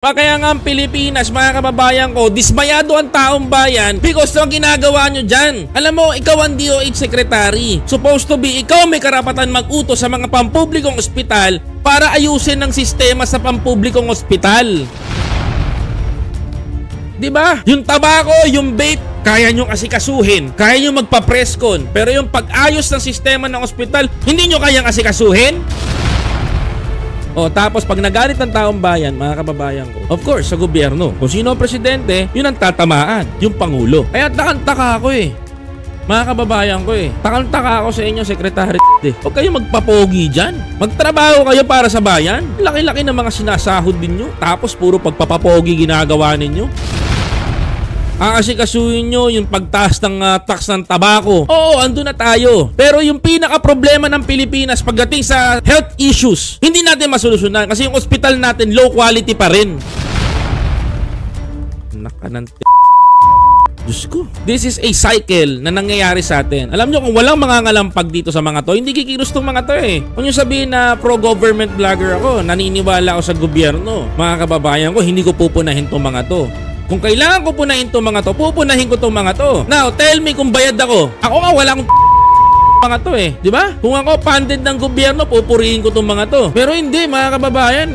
Kaya nga ang Pilipinas, mga kababayan ko, dismayado ang taong bayan because ng ginagawa nyo dyan. Alam mo, ikaw ang DOH Secretary. Supposed to be, ikaw may karapatan mag-utos sa mga pampublikong ospital para ayusin ang sistema sa pampublikong ospital. Diba? Yung tabako, yung vape, kaya nyong asikasuhin. Kaya nyong magpa-presscon. Pero yung pag-ayos ng sistema ng ospital, hindi nyo kayang asikasuhin? O tapos pag nagalit ng taong bayan, mga kababayan ko, of course, sa gobyerno, kung sino ang presidente, yun ang tatamaan, yung pangulo. Kaya takang-taka ako mga kababayan ko Takang-taka ako sa inyo, Secretary. Huwag kayo magpapogi dyan. Magtrabaho kayo para sa bayan. Laki-laki ng mga sinasahod ninyo. Tapos puro pagpapapogi ginagawa ninyo. Aasikasuhin nyo yung pagtaas ng tax ng tabako. Oo, andun na tayo. Pero yung pinaka-problema ng Pilipinas pagdating sa health issues, hindi natin masolusyonan kasi yung ospital natin low quality pa rin. Diyos ko. This is a cycle na nangyayari sa atin. Alam nyo, kung walang mangangalampag dito sa mga to, hindi kikilos tong mga to Kung nyo sabihin na pro-government vlogger ako, naniniwala ako sa gobyerno, mga kababayan ko, hindi ko pupunahin tong mga to. Kung kailangan ko punahin itong mga to, pupunahin ko itong mga to. Now, tell me kung bayad ako. Ako nga, wala akong mga to Di ba? Kung ako funded ng gobyerno, pupurihin ko itong mga to. Pero hindi, mga kababayan